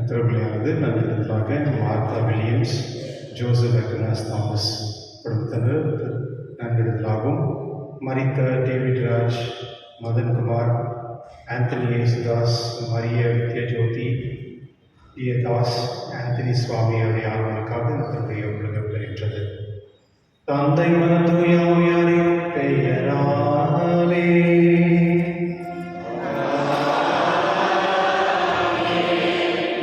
திருவிழையானது நன்றிதலாக Martha Williams, Joseph Agnes Thomas குடும்பத்தினர் நன்றிதலாகவும், மரித்த David Raj, Madankumar, Anthony Yesudas, Mariya Vidyajothi, Das, Anthony Swamy அவருடைய ஆர்வலுக்காக இந்த திருவிழா விளங்கப்படுகின்றது. தந்தை மகன் தூய ஆவியாரின் பெயராலே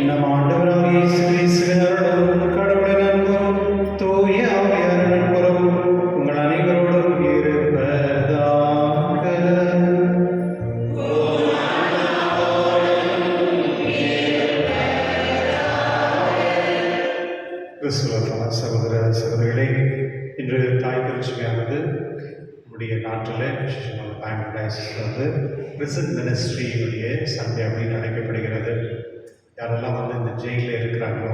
நம் ஆண்டவராகிய இயேசு கிறிஸ்துவின் அருளும் கடவுளின் அன்பும் தூய ஆவியாரின் நட்புறவும் உங்கள் அனைவரோடும் இருப்பதாக. கிறிஸ்துவ சகோதர சகோதரிகளே, இன்று தாய் திருச்சபையானது நம்முடைய நாட்டில் விசேஷமாக பேங்க்டைஸில் வந்து பிரிசன் மினிஸ்ட்ரியுடைய சண்டே அப்படின்னு அழைக்கப்படுகிறது. யாரெல்லாம் வந்து இந்த ஜெயிலில் இருக்கிறாங்களோ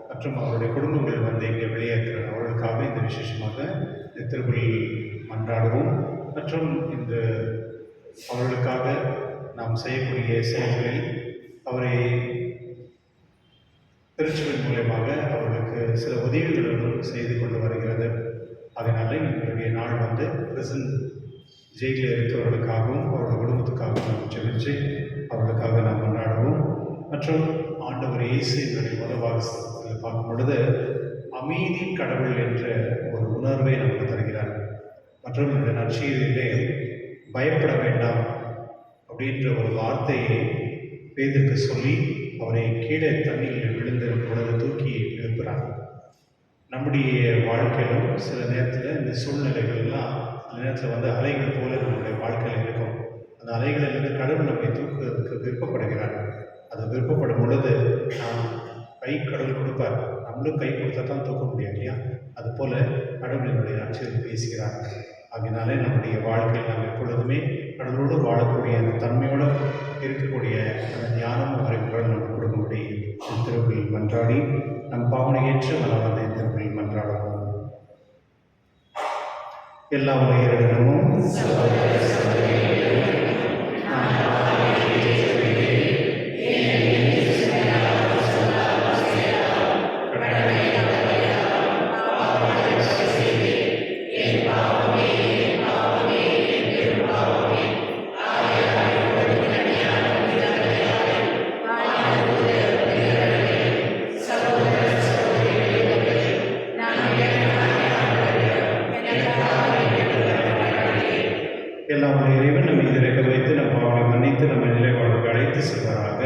மற்றும் அவருடைய குடும்பங்கள் வந்து இங்கே வெளியேற்கிறாங்க அவர்களுக்காக இந்த விசேஷமாக இந்த திருப்பலி மன்றாடுவோம். மற்றும் இந்த அவர்களுக்காக நாம் செய்யக்கூடிய செயல்களில் அவரை திருச்சபையின் மூலமாக அவர்களுக்கு சில உதவிகளும் செய்து கொண்டு வருகிறது. அதனால இன்றைய நாள் வந்து பிரிசன் ஜெயிலில் இருக்கிறவர்களுக்காகவும் அவருடைய குடும்பத்துக்காகவும் நாம் ஜெபிச்சு அவர்களுக்காக நாம் கொண்டாடுவோம். மற்றும் ஆண்டவர் இயேசு என்னுடைய முதல் பார்க்கும் பொழுது அமைதி கடவுள் என்ற ஒரு உணர்வை நமக்கு தருகிறார். மற்றும் இந்த நற்செய்தியிலே பயப்பட வேண்டாம் அப்படின்ற ஒரு வார்த்தையை பேதுருக்கு சொல்லி அவரை கீழே தண்ணீரில் விழுந்திருக்கும் பொழுது தூக்கி எழுப்புறார். நம்முடைய வாழ்க்கையிலும் சில நேரத்தில் இந்த சூழ்நிலைகள்லாம் சில நேரத்தில் வந்து அலைகள் போல நம்முடைய வாழ்க்கையில் இருக்கும். அந்த அலைகளிலிருந்து கடவுள் நம்மை தூக்குவதற்கு விருப்பப்படுகிறார். அது விருப்பப்படும் பொழுது நாம் கடவுள் கொடுப்பார். நம்மளும் கை கொடுத்தா தான் தூக்க முடியும் இல்லையா? அதுபோல் கடவுளினுடைய நற்செய்தி பேசுகிறார். அதனாலே நம்முடைய வாழ்க்கையில் நாம் எப்பொழுதுமே கடவுளோடு வாழக்கூடிய அந்த தன்மையோடு இருக்கக்கூடிய அந்த ஞானம் அறிவுகள் நம்ம கொடுக்கும்படி திருவிழில் மன்றாடி நம் பாவனை ஏற்று மனவதை திருவிழில் மன்றாடுவோம். எல்லா உலகிடமும் எல்லாம் இறைவன் நம்ம இதை இருக்க வைத்து நம்ம பாவனை மன்னித்து நம்ம நிலைவாழ்வுக்கு அழைத்து செல்வாராக.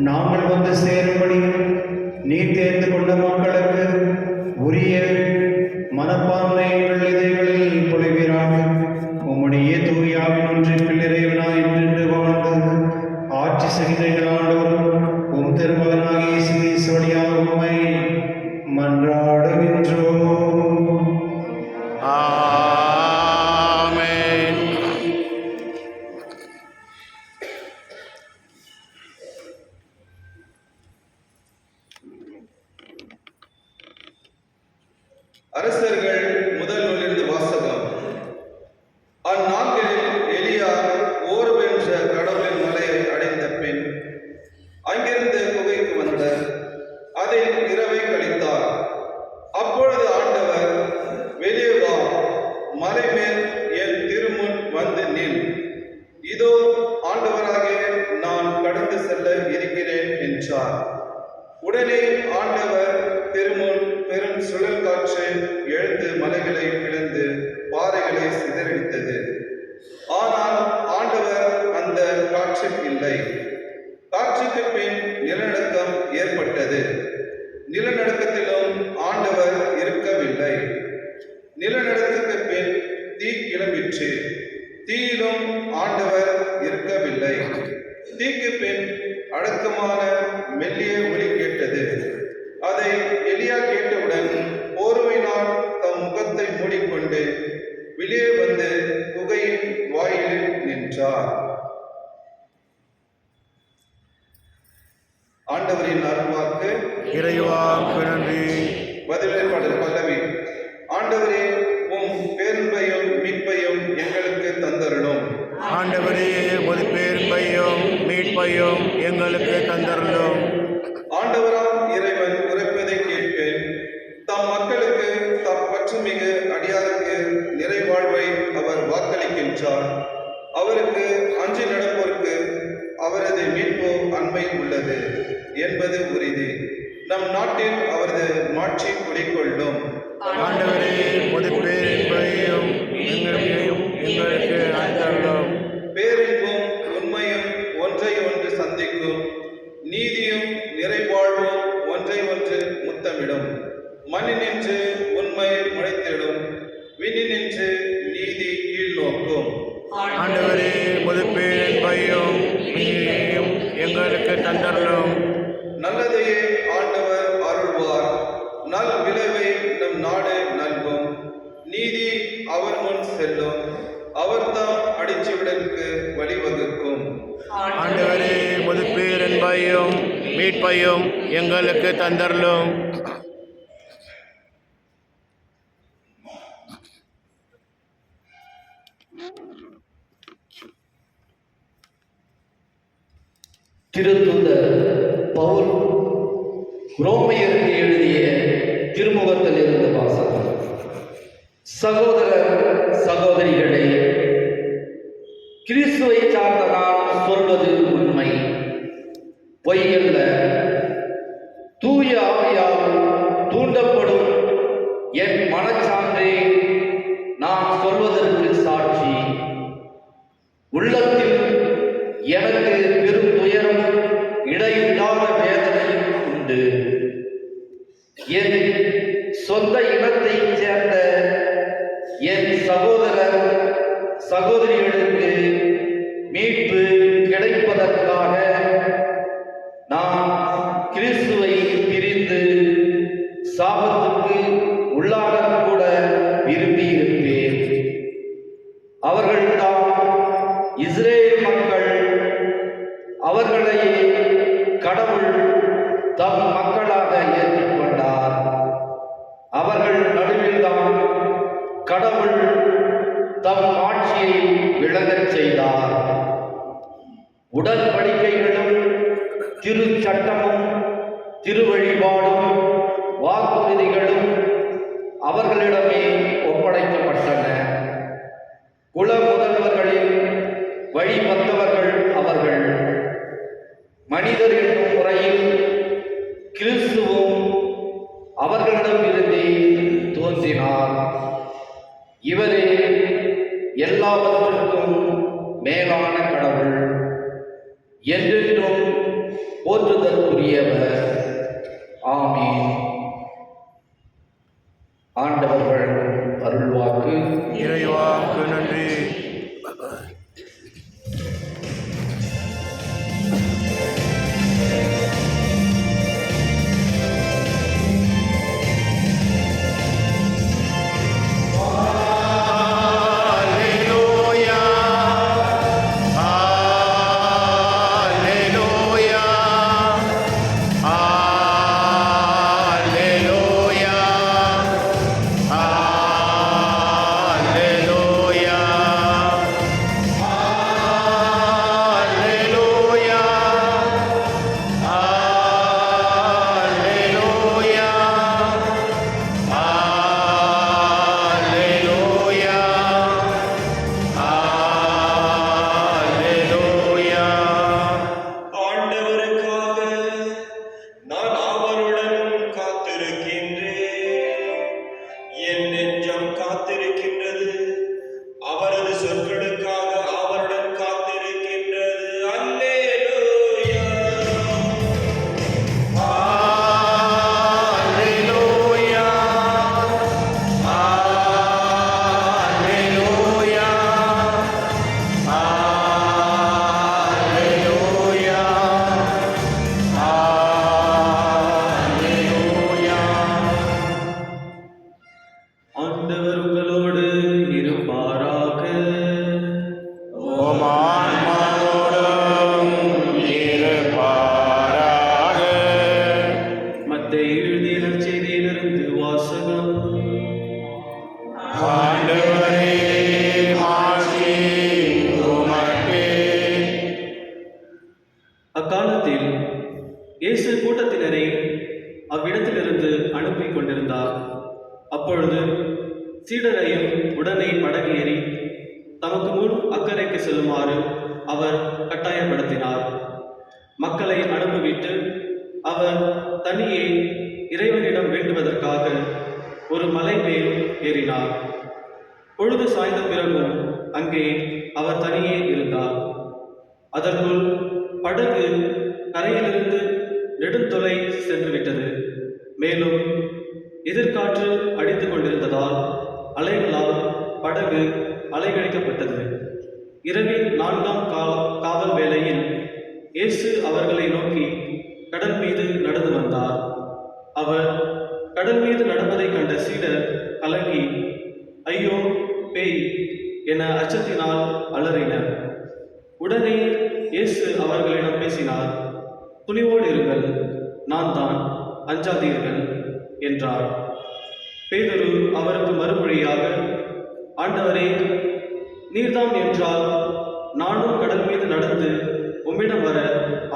நாங்கள் வந்து சேரும்படி நீ தேர்ந்து கொண்ட மக்களுக்கு உரிய மனப்பான்மை எங்கள் இதயங்களில் பொழிவீராக. உம்முடைய தூயாவின் ஒன்றிற்குள் இறைவனாய் நின்று வாழ்ந்து ஆட்சி செய்த எங்கள் ஆண்டவரும் உம் திருமகனாகிய இயேசு கிறிஸ்து வழியாக உம்மை மன்றாடுகின்றோம். ஆமென். அரசர்கள் முதல் நூலிலிருந்து வாசகம். அந்நாட்களில் எலியா ஓர்வு என்ற கடவுளின் மலையை அடைந்த பின் அங்கிருந்து குகைக்கு வந்தார். அதில் இரவை கழித்தார். அப்பொழுது ஆண்டவர், வெளியே வா, மலை மேல் என் திருமுன் வந்து நில். இதோ ஆண்டவராகிய நான் கடந்து செல்ல இருக்கிறேன் என்றார். உடனே ஆண்டவர் திருமுன் பெரும் சுழல் காற்று எழுந்து மலைகளை பிளந்து பாறைகளை சிதறடித்தது. ஆனால் ஆண்டவர் அந்த காற்றில் இல்லை. காற்றுக்கு பின் நிலநடுக்கம் ஏற்பட்டது. நிலநடுக்கத்திலும் ஆண்டவர் இருக்கவில்லை. நிலநடுக்கத்துக்கு பின் தீ கிளம்பிற்று. தீயிலும் ஆண்டவர் இருக்கவில்லை. தீக்கு பின் அடக்கமான மெல்லிய ஒலி கேட்டது. அதை எலியா கேட்டவுடன் போர்வையினால் தம் முகத்தை மூடிக்கொண்டு வெளியே வந்து குகையின் வாயிலில் நின்றார். ஆண்டவரின் அருள்வாக்கு. இறைவாக்கு நன்றி. பதிவேற்பாளர் பல்லவி. ஆண்டவரே, உம் பேரன்பையும் மீட்பையும் எங்களுக்கு தந்தருளும். ஆண்டவரே, உமது பேரன்பையும் மீட்பையும் எங்களுக்கு தந்தருளும். ஆண்டவராம் இறைவன் உரைப்பதை கேட்பேன். தம் மக்களுக்கு தம் பற்றுமிகு அடியாருக்கு நிறைவாழ்வை அவர் வாக்களிக்கின்றார். அவருக்கு அஞ்சி நடப்போருக்கு அவரது மீட்பு அண்மையில் உள்ளது என்பது உறுதி. நம் நாட்டில் அவரது மாட்சி குடிக்கொள்ளும். ஆண்டவரே, உமது பேரன்பையும் எங்களுக்கு தந்தருளும். பேரன்பும் உண்மையும் ஒன்றை ஒன்று சந்திக்கும். நீதியும் நிறைவாழ்வும் ஒன்றை ஒன்று முத்தமிடும். மண்ணினின்று உண்மை முளைத்திடும். விண்ணினின்று நீதி கீழ் நோக்கும். ஆண்டவரே, உமது பேரன்பையும் எங்களுக்கு தந்தருளும். நல்லதையே ஆண்டவர் அருள்வார். நல் விளைவை நம் நாடு நல்கும். நீதி அவர் முன் செல்லும். அவர் தாம் அடிச்சுவிடலுக்கு வழிவகுக்கும். ஆண்டவரே, உமது பேரன்பையும் மீட்பையும் எங்களுக்கு தந்தருளும். திருத்தூதர் பவுல் ரோமையருக்கு எழுதிய திருமுகத்தில் இருந்து வாசகம். சகோதர சகோதரிகளே, கிறிஸ்துவை சார்ந்த நான் சொல்வது உண்மை, பொய்யல்ல. தூய ஆவியால் தூண்டப்படும் என் மனச்சான்றே நான் சொல்வதற்கு சாட்சி. உள்ளத்தில் எனக்கு பெரும் துயரம், இடையில்லாத வேதனையும் உண்டு. என் சொந்த இனத்தைச் சேர்ந்த என் சகோதரர் சகோதரிகளுக்கு மீட்பு கிடைப்பதற்காக நான் கிறிஸ்துவை பிரிந்து சாபத்துக்கு உள்ளாகக்கூட விரும்பியிருப்பேன். அவர்கள்தான் இஸ்ரேல் மக்கள். அவர்களை கடவுள் தம் மக்களாக ஏற்றுக்கொண்டார். அவர்கள் நடுவில்தான் கடவுள் தம் ஆட்சியை விளங்கச் செய்தார். உடன்படிக்கைகளும் திருச்சட்டமும் திருவழிபாடும் வாக்குறுதிகளும் அவர்களிடமே ஒப்படைக்கப்பட்டன. குல முதல்வர்களின் வழிவந்தவர்கள் அவர்கள். மனிதர் என்னும் முறையில் கிறிஸ்துவும் அவர்களிடமிருந்தே தோன்றினார். இவரே எல்லாவற்றுக்கும் மேலான கடவுள். என்றென்றும் போற்றுதல் போற்றுதற்குரியவர். ஆமென். ஆண்டவர்கள் அருள்வாக்கு. இறைவாக்கு நன்றி. Alleluia. Alleluia. Alleluia. Alleluia. Alleluia. Alleluia. Alleluia. Alleluia. ஆண்டவருக்காக நான் அவருடன் காத்திருக்கின்றேன். என் நெஞ்சம் காத்திருக்கின்றது. அவரது சொற்களுக்காக அவருடன் காத்திருக்கின்றது. அல்லேலூயா. Alleluia. Alleluia. Alleluia. Alleluia. ஆண்டவர் உங்களோடு இருப்பாராக. உம் ஆன்மாவோடும் இருப்பாராக. மத்தேயு எழுதிய நற்செய்தியிலிருந்து வாசகம். ஆண்டவரே, மாட்சி உமக்கே. அக்காலத்தில் இயேசு கூட்டத்தினரை அவ்விடத்திலிருந்து அனுப்பி கொண்டிருந்தார். அப்பொழுது சீடரையும் உடனே படகேறி தமக்கு முன் அக்கறைக்கு செல்லுமாறு அவர் கட்டாயப்படுத்தினார். மக்களை அனுப்பிவிட்டு அவர் தனியே இறைவனிடம் வேண்டுவதற்காக ஒரு மலை மேல் ஏறினார். பொழுது சாய்ந்த பிறகும் அங்கே அவர் தனியே இருந்தார். அதற்குள் படகு கரையிலிருந்து நெடுந்தொலை சென்று விட்டது. மேலும் எதிர்காற்று அடித்துக் கொண்டிருந்ததால் அலைகளால் படகு அலைகழிக்கப்பட்டது. இரவின் 4ஆம் காவல் வேளையில் இயேசு அவர்களை நோக்கி கடல் மீது நடந்து வந்தார். அவர் கடல் மீது நடப்பதைக் கண்ட சீடர் கலங்கி, ஐயோ பேய் என அச்சத்தினால் அலறினர். உடனே இயேசு அவர்களிடம் பேசினார். துணிவோடு இருங்கள், நான் தான், அஞ்சாதீர்கள் என்றார். பேதுரு அவருக்கு மறுமொழியாக, ஆண்டவரே, நீர்தாம் என்றால் நானும் கடல் மீது நடந்து உம்மிடம் வர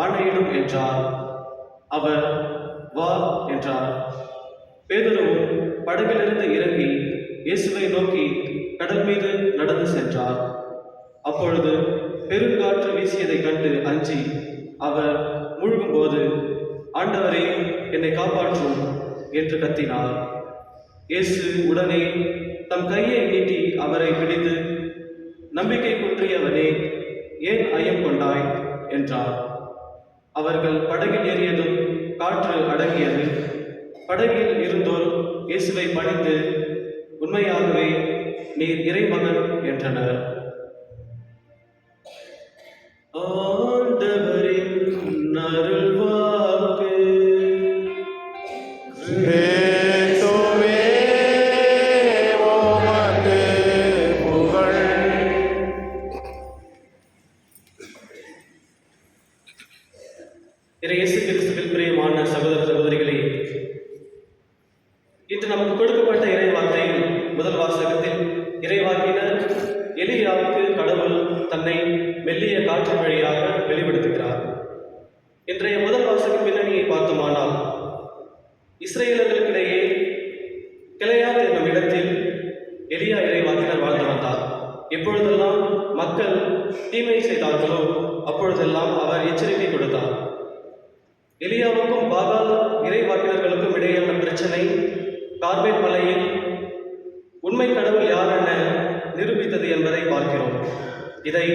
ஆணையிடும் என்றார். அவர் வா என்றார். பேதுருவும் படகிலிருந்து இறங்கி இயேசுவை நோக்கி கடல் மீது நடந்து சென்றார். அப்பொழுது பெருங்காற்று வீசியதைக் கண்டு அஞ்சி அவர் மூழ்கும்போது, ஆண்டவரே, என்னை காப்பாற்றும் என்று கத்தினார். இயேசு உடனே தம் கையை நீட்டி அவரை பிடித்து, நம்பிக்கை குன்றியவனே, ஏன் ஐயம் கொண்டாய் என்றார். அவர்கள் படகில் ஏறியதும் காற்று அடங்கியது. படகில் இருந்தோர் இயேசுவை பணிந்து, உண்மையாகவே நீர் இறைமகன் என்றனர். ஆண்டவரின் அருள்வாக்கு. கிறிஸ்துவே, உமக்கு புகழ். இயேசு கிறிஸ்துவில் பிரியமான சகோதர சகோதரிகளே, இன்று நமக்கு கொடுக்கப்பட்ட இறைவார்த்தையில் முதல் வாசகத்தில் இறைவாக்கினர் எலியாவுக்கு கடவுள் தன்னை மெல்லிய காற்றின் வழியாக வெளிப்படுத்துகிறார். இன்றைய முதல் வாசக பின்னணியை பார்த்தோமானால், இஸ்ரேலர்களுக்கிடையே கிளையாத் என்னும் இடத்தில் எலியா இறைவாக்கினர் வாழ்ந்து வந்தார். எப்பொழுதெல்லாம் மக்கள் தீமை செய்தார்களோ அப்பொழுதெல்லாம் அவர் எச்சரிக்கை கொடுத்தார். எலியாவுக்கும் பாகால் இறைவாக்கினர்களுக்கும் இடையான பிரச்சனை கார்மேல் மலையில் உண்மை கடவுள் யார் என நிரூபித்தது என்பதை பார்க்கிறோம். இதை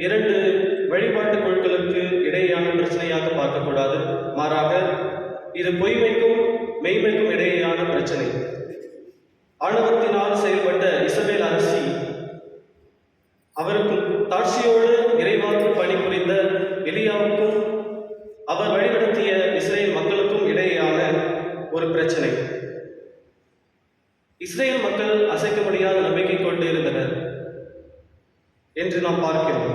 2 வழிபாட்டு குழுக்களுக்கு இடையேயான பிரச்சனையாக பார்க்கக்கூடாது. மாறாக இது பொய்மைக்கும் மெய்மைக்கும் இடையேயான பிரச்சனை. ஆணவத்தினால் செயல்பட்ட இசபேல் அரசி அவருக்கும் தாட்சியோடு இறைவாக்கு பணிபுரிந்த எலியாவுக்கும் அவர் வழிநடத்திய இஸ்ரேல் மக்களுக்கும் இடையேயான ஒரு பிரச்சனை. இஸ்ரேல் மக்கள் அசைக்க முடியாத நம்பிக்கை கொண்டு இருந்தனர் என்று நாம் பார்க்கிறோம்.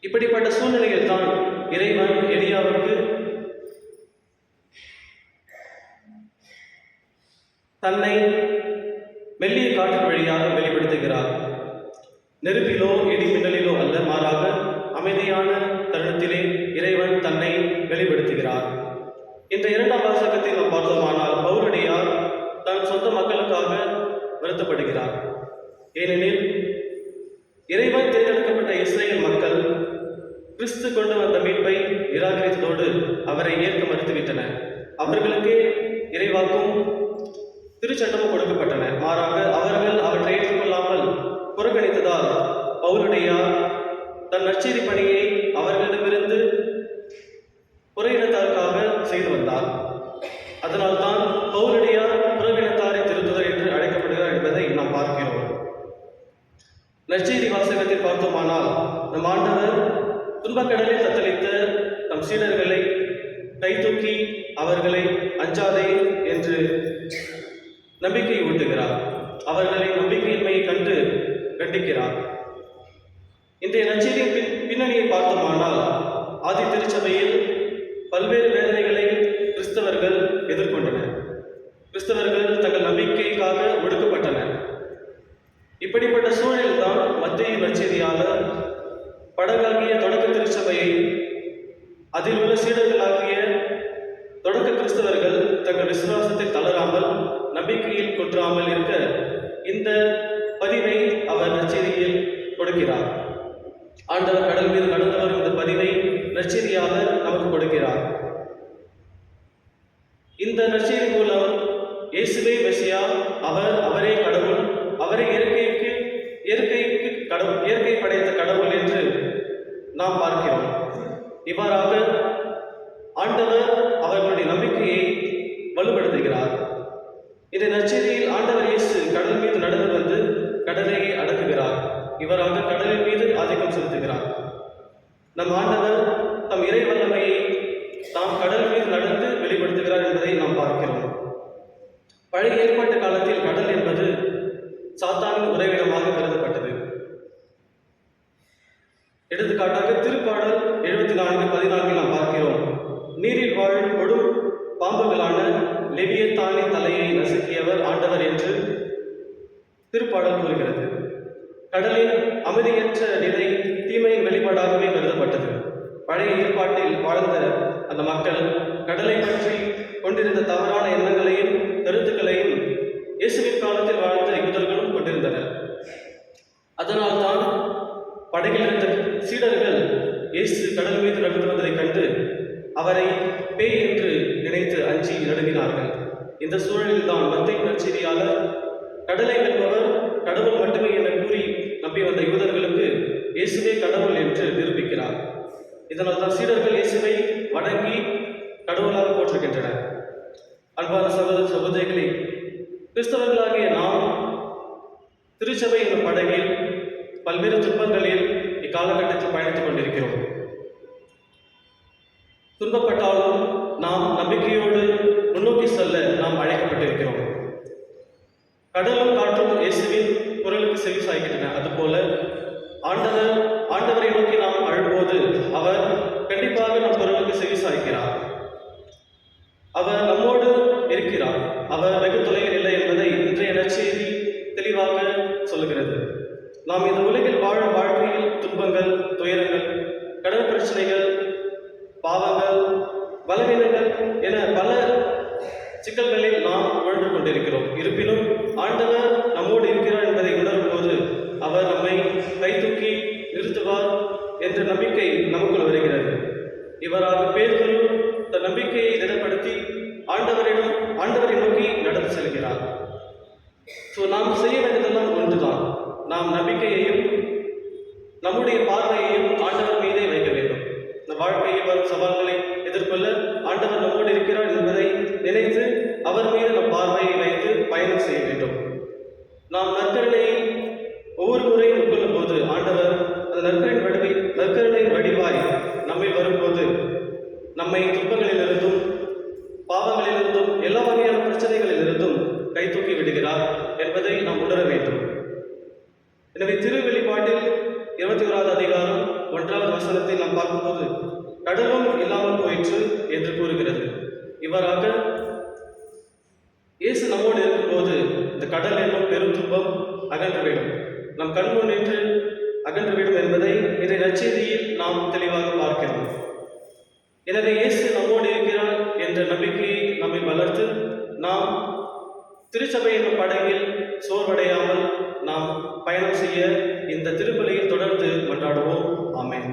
இப்படிப்பட்ட சூழ்நிலையில் தான் இறைவன் எலியாவுக்கு தன்னை மெல்லிய காற்றின் வழியாக வெளிப்படுத்துகிறார். நெருப்பிலோ இடிமின்னலிலோ அல்ல, மாறாக அமைதியான தருணத்திலே இறைவன் தன்னை வெளிப்படுத்துகிறார். இந்த இரண்டாம் வாசகத்தில் நாம் பார்த்தோமானால் பவுலடியார் தன் சொந்த மக்களுக்காக வருத்தப்படுகிறார். ஏனெனில் இறைவன் தேர்ந்தெடுக்கப்பட்ட இஸ்ரேல் மக்கள் கிறிஸ்து கொண்டு வந்த மீட்பை நிராகரித்ததோடு அவரை ஏற்க மறுத்துவிட்டனர். அவர்களுக்கே இறைவாக்கும் திருச்சட்டமும் கொடுக்கப்பட்டன. மாறாக அவர்கள் அவற்றை ஏற்றுக்கொள்ளாமல் புறக்கணித்ததால் பவுலடியார் தன் நற்செய்தி பணியை அவர்களிடமிருந்து புறையினத்தாருக்காக செய்து வந்தார். அதனால்தான் பவுலடியார் புறவினத்தாரை திருத்துதர் என்று அழைக்கப்படுகிறார் என்பதை நாம் பார்க்கிறோம். நற்செய்தி வாசகத்தில் பார்த்தோமானால் நம் ஆண்டவர் துன்பக்கடலில் தத்தளித்த நம் சீடர்களை கைதூக்கி அவர்களை அஞ்சாதே என்று நம்பிக்கை ஊட்டுகிறார். அவர்களை நம்பிக்கையின்மையை கண்டு கண்டிக்கிறார். இன்றைய நற்செய்தியின் பின்னணியை பார்த்தோமானால் ஆதி திருச்சபையில் பல்வேறு வேதனைகளை கிறிஸ்தவர்கள் எதிர்கொண்டனர். கிறிஸ்தவர்கள் தங்கள் நம்பிக்கைக்காக ஒடுக்கப்பட்டனர். இப்படிப்பட்ட சூழலில்தான் மத்திய நற்செய்தியாளர் படகாகிய தொடக்க திருச்சபையை அதில் உள்ள சீடர்களாகிய தொடக்க கிறிஸ்தவர்கள் தங்கள் விசுவாசத்தை தளராமல் நம்பிக்கையில் குன்றாமல் இருக்க இந்த பதிவை அவர் நற்செய்தியில் கொடுக்கிறார். ஆண்டவர் கடல் மீது நடந்து வரும் இந்த பதிவை நற்செய்தியாக நமக்கு கொடுக்கிறார். இந்த நற்செய்தி மூலம் இயேசுவே மெசியா, அவரே கடவுள், அவரே இயற்கை படைத்த கடவுள் என்று நாம் பார்க்கிறோம். இவ்வாறாக ஆண்டவர் அவர்களுடைய நம்பிக்கையை வலுப்படுத்துகிறார். இந்த நற்செய்தியில் ஆண்டவர் இயேசு கடல் மீது நடந்து வந்து கடலை அடக்குகிறார். இவராக கடலின் மீது ஆதிக்கம் செலுத்துகிறார். நம் ஆண்டவர் தம் இறை வல்லமையை தாம் கடல் மீது நடந்து வெளிப்படுத்துகிறார் என்பதை நாம் பார்க்கிறோம். பழைய ஏற்பாட்டு காலத்தில் கடல் என்பது சாத்தானின் உறைவிடமாக கருதப்பட்டது. எடுத்துக்காட்டாக திருப்பாடல் 74:14 நாம் பார்க்கிறோம். நீரில் வாழும் கொடும் பாம்புகளான லெவியத்தானின் தலையை நசுக்கியவர் ஆண்டவர் என்று திருப்பாடல் கூறுகிறது. கடலின் அமைதியற்ற நிலை தீமையின் வெளிப்பாடாகவே கருதப்பட்டது. பழைய ஏற்பாட்டில் வாழ்ந்த அந்த மக்கள் கடலை பற்றி கொண்டிருந்த தவறான எண்ணங்களையும் கருத்துக்களையும் இயேசுவின் காலத்தில் வாழ்ந்த யூதர்களும் கொண்டிருந்தனர். அதனால்தான் படகில் இருந்த சீடர்கள் இயேசு கடல் மீது நடந்து வந்ததைக் கண்டு அவரை பேய் என்று நினைத்து அஞ்சி நடுங்கினார்கள். இந்த சூழலில் தான் மத்திய நற்செய்தியாளர் கடலை வெல்பவர் கடவுள் மட்டுமே என கூறி நம்பி வந்த யூதர்களுக்கு இயேசுவே கடவுள் என்று நிரூபிக்கிறார். இதனால் தான் சீடர்கள் இயேசுவை வணங்கி கடவுளாக போற்றுகின்றனர். அன்பான சகோதர சகோதரிகளே, கிறிஸ்தவர்களாகிய நாம் திருச்சபை என்னும் படகில் பல்வேறு துன்பங்களில் இக்காலகட்டத்தில் பயணித்துக் கொண்டிருக்கிறோம். துன்பப்பட்டாலும் நாம் நம்பிக்கையோடு முன்னோக்கி செல்ல நாம் அழைக்கப்பட்டிருக்கிறோம். கடலும் காற்றும் இயேசுவின் குரலுக்கு செவி சாய்க்கின்றன. அதுபோல ஆண்டவரை நோக்கி நாம் அழும்போது அவர் கண்டிப்பாக நம் குரலுக்கு செவி சாய்க்கிறார். அவர் நம்மோடு இருக்கிறார். அவர் வெகு தொலைவில் இல்லை என்பதை இன்றைய நற்செய்தி தெளிவாக சொல்லுகிறது. நாம் இந்த உலகில் வாழும் வாழ்க்கையில் துன்பங்கள், துயரங்கள், கடன் பிரச்சனைகள், பாவங்கள், பலவீனங்கள் என பல சிக்கல்களில் நாம் உழன்று கொண்டிருக்கிறோம். இருப்பினும் ஆண்டவர் நம்மோடு இருக்கிறார் என்பதை உணரும் போது அவர் நம்மை கைதூக்கி நிறுத்துவார் என்ற நம்பிக்கை நமக்குள் வருகிறது. இவராக பேதுரு தன் நம்பிக்கையை திடப்படுத்தி ஆண்டவரை நோக்கி நடந்து செல்கிறார். நாம் செய்ய வேண்டியதெல்லாம் ஒன்றுதான். நாம் நம்பிக்கையையும் நம்முடைய பார்வையையும் ஆண்டவர் மீதே வைக்க வேண்டும். இந்த வாழ்க்கையில் வரும் சவால்களை எதிர்கொள்ள ஆண்டவர் நம்மோடு இருக்கிறார் என்பதை நினைத்து அவர் மீது நம் பார்வையை வைத்து பயணம் செய்ய வேண்டும். நாம் நற்கருணையை ஒவ்வொரு முறையும் உட்கொள்ளும் போது ஆண்டவர் அந்த நற்கருணையின் வடிவாய் நம்மில் வரும்போது நம்மை துன்பங்களிலிருந்தும் பாவங்களிலிருந்தும் எல்லா வகையான பிரச்சனைகளிலிருந்தும் கை தூக்கி விடுகிறார் என்பதை நாம் உணர வேண்டும். எனவே திருவெளிப்பாட்டில் 21வது அதிகாரம் 1வது வசனத்தில் நாம் பார்க்கும்போது கடலும் இல்லாமல் போயிற்று என்று கூறுகிறது. இவ்வாறாக இயேசு நம்மோடு இருக்கும்போது இந்த கடல் என்னும் பெரும் துன்பம் அகன்றுவிடும், நம் கண்முன் நின்று அகன்றுவிடும் என்பதை இதை நற்செய்தியில் நாம் தெளிவாக பார்க்கிறோம். எனவே இயேசு நம்மோடு இருக்கிறார் என்ற நம்பிக்கையை நம்மை வளர்த்து நாம் திருச்சபை என்னும் படகில் சோர்வடையாமல் நாம் பயணம் செய்ய இந்த திருப்பலியில் தொடர்ந்து மன்றாடுவோம். ஆமென்.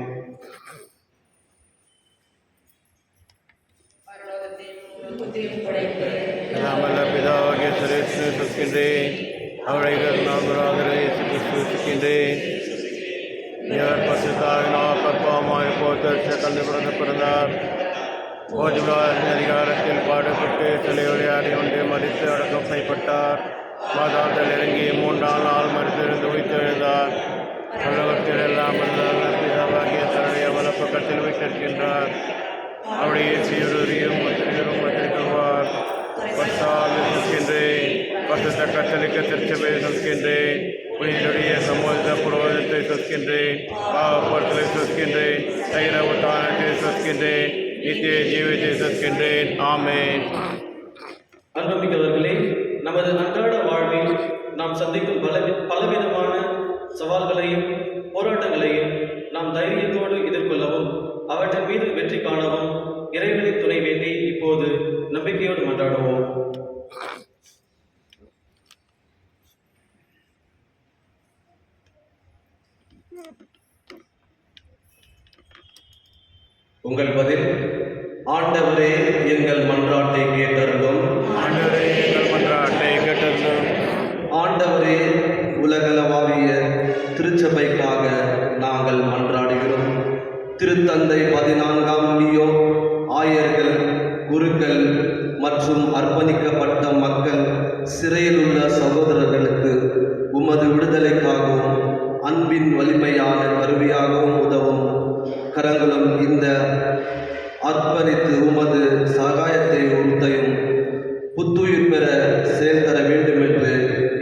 நாமல்ல பிதாவாகிய சுரேஷ் சுக்கின்றேன், அவரை நாகராகரை சுக்கின்றேன். இவர் பசுத்தாவினால் கற்பாமாய் போத்தரிச கண்டு பிறந்தார். ஓஜுலார் அதிகாரத்தில் பாடுபட்டு சிலை விளையாடி ஒன்று மறித்து அடக்கம் செய்யப்பட்டார். பாதாளத்தில் இறங்கி 3ஆம் நாள் மறித்திருந்து உயிர்த்தெழுந்தார். உலகத்தில் எல்லாம் பிதாவாகிய தன்னுடைய வலப்பக்கத்தில் வைத்திருக்கின்றார். அவருடைய சீருரியும் முத்திரையும் வைத்திருக்குவார். பத்தால் சொல்கின்றேன், பசுத்த கத்தலிக்க திருச்சபை சொல்கின்றேன், புனிதனுடைய சமூகத்த புரோதத்தை சொல்கின்றேன், பாவப்பொருட்களை சொல்கின்றேன், தைரவுத்தானத்தை சொல்கின்றேன், நித்திய ஜீவத்தை சொல்கின்றேன். ஆமென். அன்புமிக்கவர்களே, நமது அன்றாட வாழ்வில் நாம் சந்திக்கும் பலவிதமான சவால்களையும் போராட்டங்களையும் நாம் தைரியத்தோடு எதிர்கொள்ளவும் அவற்றின் மீது வெற்றி காணவும் இறைவனின் துணை வேண்டி இப்போது நம்பிக்கையோடு மன்றாடுவோம். உங்கள் பதில்: ஆண்டவரே எங்கள் மன்றாட்டை கேட்டருளும். ஆண்டவரே எங்கள் மன்றாட்டை கேட்டருளும். ஆண்டவரே உலகளவாவிய திருச்சபைக்காக நாங்கள் மன்றாடுகிறோம். திருத்தந்தை 14ஆம் லியோ, ஆயர்கள், குருக்கள் மற்றும் அர்ப்பணிக்கப்பட்ட மக்கள், சிறையில் உள்ள சகோதரர்களுக்கு உமது விடுதலைக்காகவும் அன்பின் வலிமையான கருவியாகவும் உதவும் கரங்களும் இந்த அர்ப்பணித்து உமது சகாயத்தை உறுத்தையும் புத்துயிர் பெற செயல் தர வேண்டும் என்று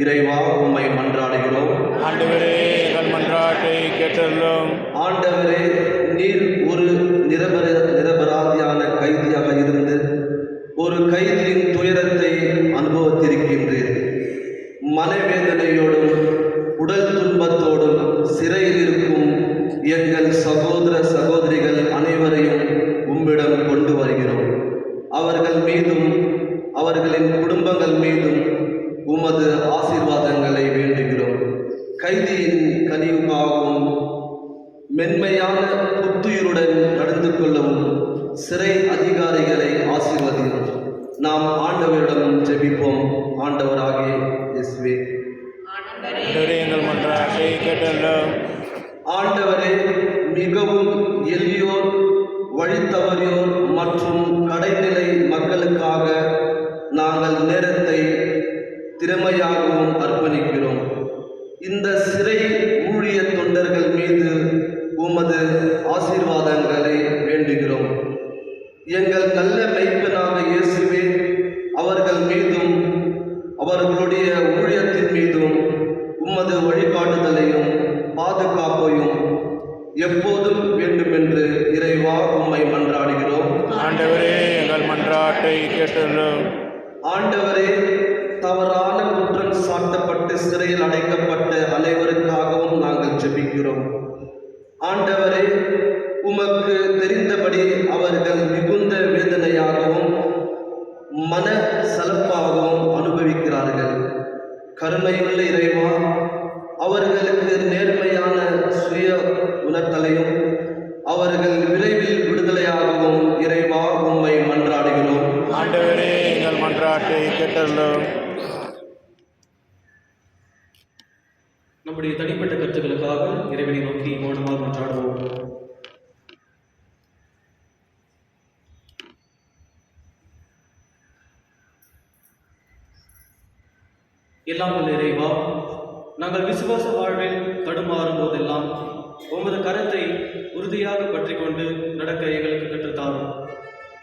இறைவா உம்மை மன்றாடுகிறோம். ஆண்டவரே எங்கள் மன்றாட்டை கேட்டருளும். ஆண்டவரே, நீர் ஒரு நிரபராதியான கைதியாக இருந்து ஒரு கைதியின் துயரத்தை அனுபவித்திருக்கின்றீர். மனவேதனையோடும் உடல் துன்பத்தோடும் சிறையில் இருக்கும் எங்கள் சகோதர சகோதரிகள் அனைவரையும் உம்மிடம் கொண்டு வருகிறோம். அவர்கள் மீதும் அவர்களின் குடும்பங்கள் மீதும் உமது ஆசீர்வாதங்களை வேண்டுகிறோம். கைதியின் கனிவுக்காகவும் மென்மையான புத்துயிருடன் நடந்து கொள்ளவும் சிறை அதிகாரிகளை ஆசீர்வதியும். நாம் ஆண்டவரிடம் ஜெபிப்போம். ஆண்டவராகிய இயேசுவே, ஆண்டவரே எங்கள் மன்றாட்டை கேட்டருளும். ஆண்டவரே, மிகவும் எளியோர், வழித்தவறியோர் மற்றும் கடைநிலை மக்களுக்காக நாங்கள் நேரத்தை திறமையாகவும் அர்ப்பணிக்கிறோம். இந்த சிறை ஊழிய தொண்டர்கள் மீது உமது ஆசீர்வாதங்களை வேண்டுகிறோம். எங்கள் நல்ல மெய்ப்பனாக இயேசுவே, அவர்கள் மீதும் அவர்களுடைய ஊழியத்தின் மீதும் உமது வழிகாட்டுதலையும் பாதுகாப்பையும் எப்போதும் வேண்டுமென்று இறைவா உம்மை மன்றாடுகிறோம். ஆண்டவரே எங்கள் மன்றாட்டை கேட்டருளும். ஆண்டவரே, தவறான குற்றம் சாட்டப்பட்டு சிறையில் அடைக்கப்பட்ட அனைவருக்காகவும் நாங்கள் ஜெபிக்கிறோம். ஆண்டவரே, உமக்கு தெரிந்தபடி அவர்கள் மிகுந்த வேதனையாகவும் மன சலப்பாகவும் அனுபவிக்கிறார்கள். கருணையுள்ள இறைவா, அவர்களுக்கு நேர்மையான சுய உணர்த்தலையும் அவர்கள் விரைவில் விடுதலையாகவும் இறைவா உம்மை மன்றாடுகிறோம். ஆண்டவரே எங்கள் மன்றாட்டை கேட்டருளும். நம்முடைய தனிப்பட்ட கருத்துக்களுக்காக மீட்பதற்காக இறைவனை நோக்கி மௌனமாக மன்றாடுவோம். எல்லாம் வல்ல இறைவா, நாங்கள் விசுவாச வாழ்வில் தடுமாறும் போதெல்லாம் உமது கரத்தை உறுதியாக பற்றி கொண்டு நடக்க எங்களுக்கு கற்றுத்தாரும்.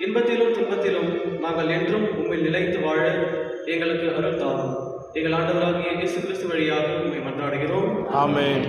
இன்பத்திலும் துன்பத்திலும் நாங்கள் என்றும் உம்மில் நிலைத்து வாழ எங்களுக்கு அருள் தாரும். எங்கள் ஆண்டவராகிய இயேசு கிறிஸ்து வழியாக உம்மை மன்றாடுகிறோம். ஆமென்.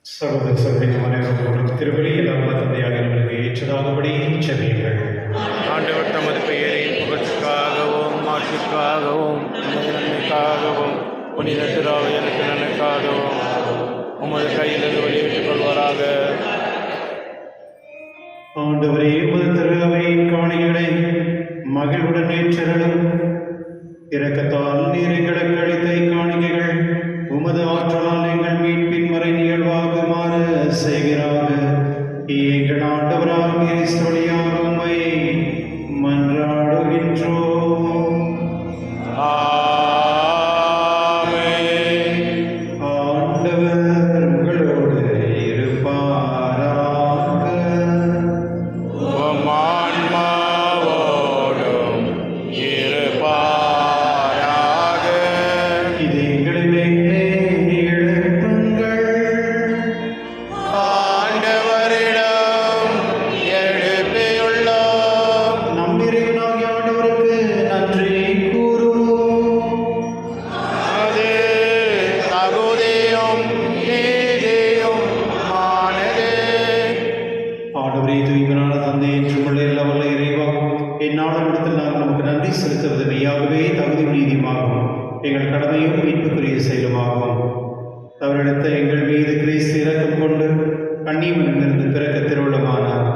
சகோதர சகோதரிகள் அனைவரும் திருவள்ளி எல்லாம் தந்தையாக நம்மளுக்கு ஏற்றதாகபடி செவியுங்கள். ஆண்டவர் தமது பெயரின் புகழ்ச்சிக்காகவும் மாற்றுக்காகவும் நன்மைக்காகவும் புனித திருஆவியாருக்கு நன்மைக்காகவும் உமது கையிலிருந்து வெளியேற்றுக் கொள்வாராக. ஆண்டவரே, உமது திருவையின் காணிகளை மகிழ்வுடன் ஏற்றலும் இரக்கத்தால் நீர் எங்களுக்கு அளித்த காணிக்கைகள் உமது ஆற்றலால் எங்கள் மீட்பின் மறை நிகழ்வாகுமாறு செய்கிறாக. எங்கள் ஆண்டவராகிய கிறிஸ்து வழியாக உம்மை மன்றாடுகின்றோம். ஆமென். ஆண்டவர் உங்களோடு இருப்பாராக. உம் ஆன்மாவோடும் இருப்பாராக. இது எங்களை மேலே எழுப்புங்கள். ஆண்டவரிடம் எழுப்பியுள்ளோம். நம் இறைவனாகிய ஆண்டவருக்கு நன்றி கூறுவோம். அது தகுதியும் நீதியும் ஆனது. ஆண்டவரே, தூய்மையான தந்தை என்றும் உள்ள எல்லா வல்ல இறைவா, எந்நாளும் இடத்தில் நாங்கள் நமக்கு நன்றி செலுத்துவது மெய்யாகவே தகுதியும் நீதியுமாகும், எங்கள் கடமையும் மீட்புக்குரிய செயலுமாகும். அவரிடத்தை எங்கள் மீது கிறிஸ்து இரக்கம் கொண்டு கண்ணியமிருந்து பிறக்க திருவுள்ளமானார்.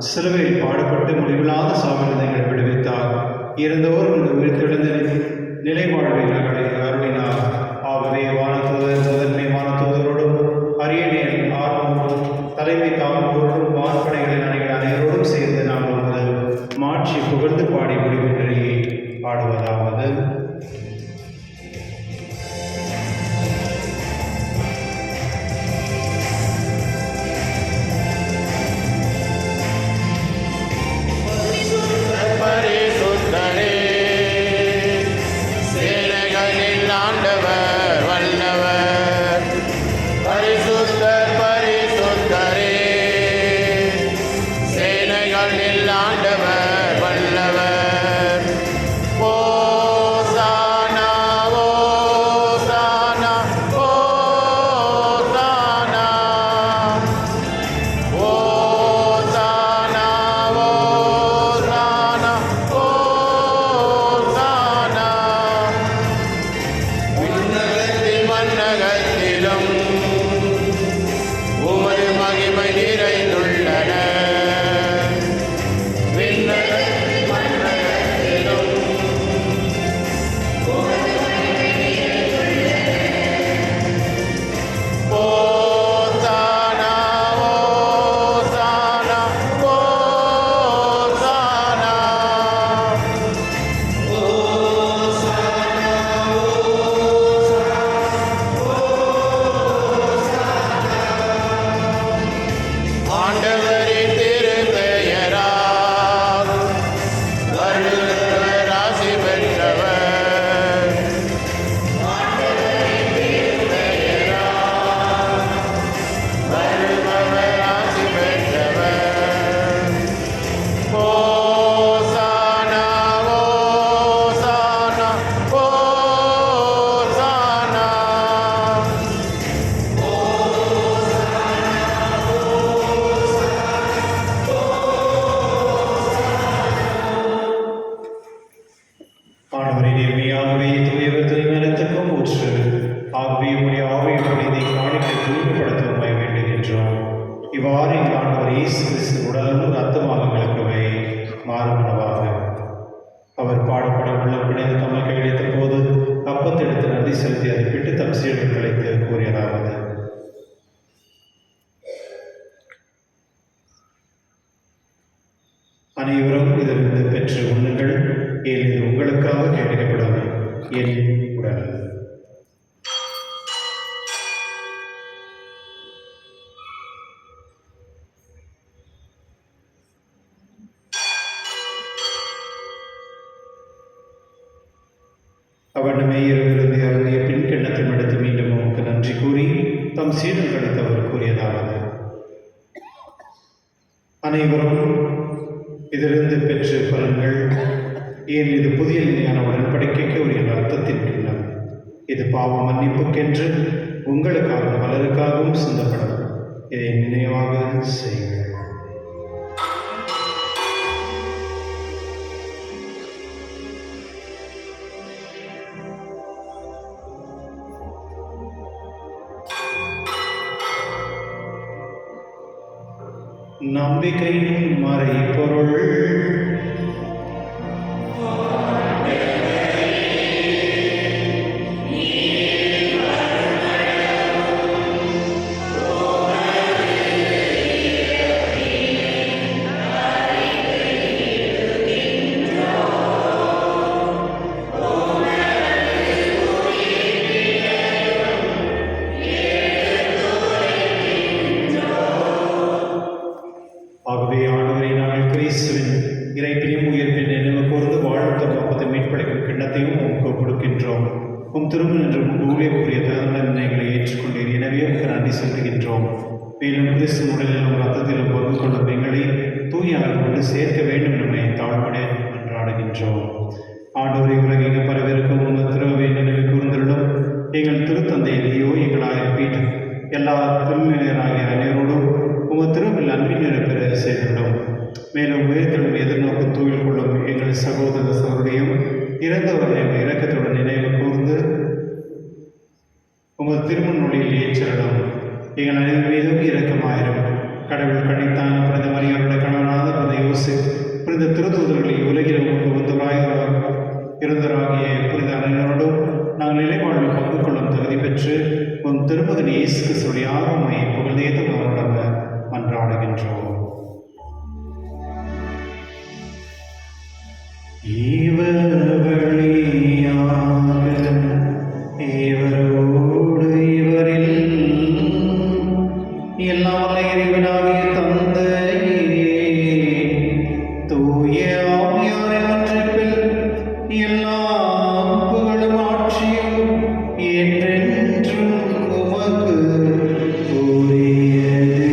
சிலுவையில் பாடுபட்டு முடிவில்லாத சாவிலிருந்து எங்களை விடுவித்தார். இறந்தோர் உயிர்த்தெழுந்த நிலை வாழ்வை எங்களை அருளினார். ஆகவே வானதூதர் முதன்மை வானதூதரோடும் அரியணையில் ஆர்வமும் தலைமை தாழ்வோடும் வான்படைகளின் அணிகள் அனைவரோடும் சேர்ந்து நாங்கள் முதல் மாட்சி புகழ்ந்து பாடி முடிவின்றி பாடுவதாவது. பரிசுத்தரே, சேனைகளின் ஆண்டவர் வல்லவர். பரிசுத்தர் பரிசுத்தரே, சேனைகளின் ஆண்டவர் வல்லவர். ஓசானா ஓசானா ஓசானா ஓசானா ஓசானா ஓசானா. ஆகவே உடைய ஆவை புனிதை காணிக்கை தூய்மைப்படுத்த உண்மை வேண்டுகின்றோம். இவ்வாறு எங்கள் ஆண்டவர் இயேசு கிறிஸ்து உடலும் ரத்தமாக எங்களுக்குவை மாறுமனவாக. அவர் பாடுபட உள்ளவர்களின் தமக்கு கிடைத்த போது அப்பத்தெடுத்து நன்றி செலுத்தி அதை விட்டு தம் சீடர்களுக்கு கூறியதாவது: அனைவரும் இதிலிருந்து பெற்று உண்ணுங்கள், ஏன் இது உங்களுக்காக கிடைக்கப்படும் என் உடல். அவனமே இரவிலிருந்து அவருடைய பின் கிண்ணத்தில் எடுத்து மீண்டும் உமக்கு நன்றி கூறி தம் சீடர்களுக்கு அவர் கூறியதாவது: அனைவரும் இதிலிருந்து பெற்று பலன்கள், ஏன் இது புதிய நிலையான உடன்படிக்கைக்கு உரிய ரத்தத்தின் கிண்ணம். இது பாவ மன்னிப்புக்கென்று உங்களுக்காகவும் பலருக்காகவும் சிந்தப்படும். இதை நினைவாக செய்யுங்கள். நம்பிக்கையின் மறைபொருள். ஆகவே ஆண்டவரை நாங்கள் கிறிஸ்துவின் இறைப்பினையும் உயிர்ப்பின் நினைவு கூர்ந்து வாழ்த்து காப்பது மீட்படைக்கும் கிண்ணத்தையும் உமக்கு கொடுக்கின்றோம். திரும்ப நின்று ஊழியக்குரிய தகவல்களை ஏற்றுக்கொண்டீர். எனவே உமக்கு நன்றி செலுத்துகின்றோம். மேலும் கிறிஸ்து உடலிலும் ரத்தத்திலும் பங்கு கொள்ளும் எங்களை தூயாளர் கொண்டு சேர்க்க வேண்டும் நம்மை தாழ்வுடைய மன்றாடுகின்றோம். ஆண்டவரை உலகிக பரவிருக்கும் உங்கள் திருவை நினைவு கூர்ந்திருடும் எங்கள் திருத்தந்தை லியோ, எங்கள் ஆயர் பீட்டர், எல்லா திருநிலையராகிய அனைவரோடும் உங்கள் திருவில் அன்பின் பெற செய்திடும். மேலும் உயர்த்தலும் எதிர்நோக்கு தூயில் கொள்ளும் எங்கள் சகோதர சகோதரியும் இறந்தவர்களையும் இரக்கத்துடன் நினைவு கூர்ந்து உங்கள் திருமணொழியில் ஏற்றிடும். எங்கள் அனைவர் மீதும் இரக்கமாயிரும். கடவுள் கணித்தான பிறந்த மரியாதை கணவனாக பிறந்த யோசேப், புனித திருத்தூதர்களில் உலகில் உங்களுக்கு இருந்தராகிய புனித அனைவரோடும் நாங்கள் நிலைவாழ்வில் பங்கு கொள்ளும் தகுதி பெற்று உன் திருமகன் இயேசு கிறிஸ்துவின் ஆர்வமை புகழ்ந்தேத்தவரோட மன்றாடுகின்றோம். இவர் வழியாக இவரோடு இவரில் எல்லா இறைவனாகிய தந்தையே, தூய ஆவியாரின் ஒன்றிப்பில் எல்லா புகழும் ஆட்சியும் என்றென்றும் உமக்கு உரியதே.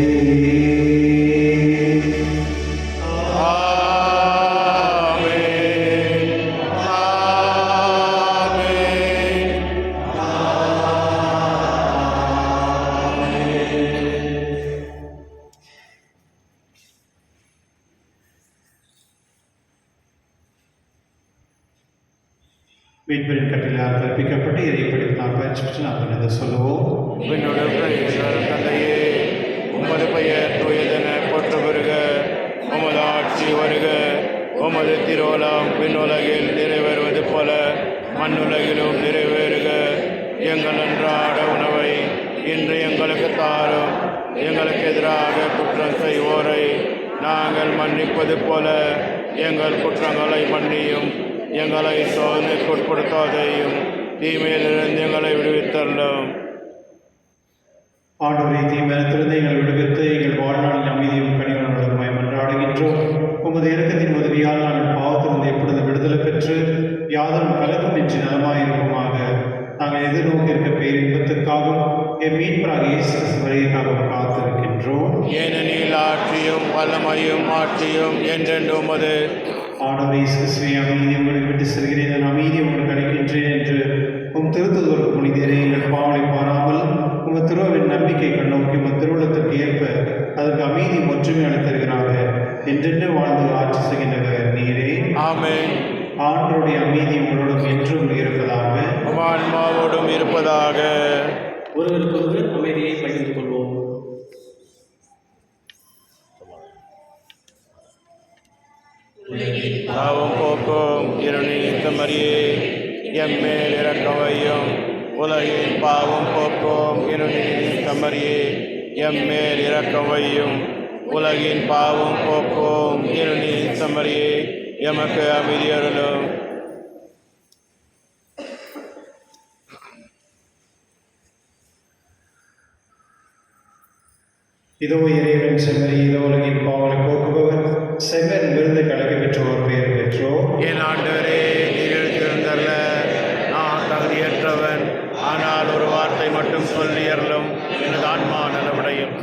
மீட்பரின் கட்டளையால் கற்பிக்கப்பட்டு இதை படித்தால் பயிற்சி பெற்று நாம் இதை சொல்லுவோம். தந்தையே, உமது பெயர் தூயதென போற்ற வருக, உமது ஆட்சி வருக, உமது திருவுளம் விண்ணுலகில் நிறைவேறுவது போல மண்ணுலகிலும் நிறைவேறுக. எங்கள் அன்றாட உணவை இன்று எங்களுக்கு தாரும். எங்களுக்கு எதிராக குற்றம் செய்வோரை நாங்கள் மன்னிப்பது போல எங்கள் குற்றங்களை மன்னியும். எங்களை சோதனைக்குட்படுத்தாதையும் தீமையிலிருந்து எங்களை விடுவித்தள்ளும். ஆண்டவரை தீமையிலிருந்து எங்களை விடுவித்து எங்கள் வாழ்நாளின் அமைதியும் கனிவனுடன் மன்றாடுகின்றோம். உமது இரக்கத்தின் உதவியால் நாங்கள் பாவத்திலிருந்து எப்பொழுது விடுதலை பெற்று யாதரும் கலக்கமின்றி நலமாயிருப்போமாக. நாங்கள் எதிர்நோக்கி இருக்க பேரின்பத்திற்காகவும் என் மீட்பராக இயேசு கிறிஸ்து வருகைக்காகவும் காத்திருக்கின்றோம். ஏனெனில் ஆட்சியும் வல்லமையும் ஆட்சியும் என்றென்று உமது. ஆண்டவரை கிறிஸ்துவை அமைதி உங்களுக்கு விட்டு செல்கிறேன், நான் அமைதி உங்களுக்கு அளிக்கின்றேன் என்று திருத்துதோர் புனிதரே, எங்கள் பாவலை பாராமல் உங்கள் திருவின் நம்பிக்கை கண்ணோக்கி உங்கள் திருவுள்ளத்திற்கு ஏற்ப அதற்கு அமைதி ஒற்றுமை அளித்திருக்கிறாங்க. என்றென்று வாழ்ந்து ஆட்சி செய்கின்றவர் நீரே. ஆமென். ஆண்டவருடைய அமைதி உங்களோடும் என்றும் இருப்பதாக. ஆன்மாவோடும் இருப்பதாக. ஒருவருக்கொருவர் அமைதியை பகிர்ந்து கொள்வோம். பாவம் போக்கும் இருநீத்த மரியே எம்மேல் இரக்கம் வையும். உலகின் பாவம் போக்கும் இருநீத்த மரியே எம்மேல் இரக்கம் வையும். உலகின் பாவம் போக்கும் இருநீத்த மரியே எமக்கு அமைதி அருளும். இதோ இறைவன் செம்மறி, இதோ உலகின் பாவனை போக்குபவர், செம்மன் விருது கலக்கு பெற்றோர் பெயர் பெற்றோர். என் ஆண்டவரே, நீர் திருந்தல்ல, நான் தகுதியற்றவன். ஆனால் ஒரு வார்த்தை மட்டும் சொல்லி அருளும், எனது ஆன்மா நலவடையும்.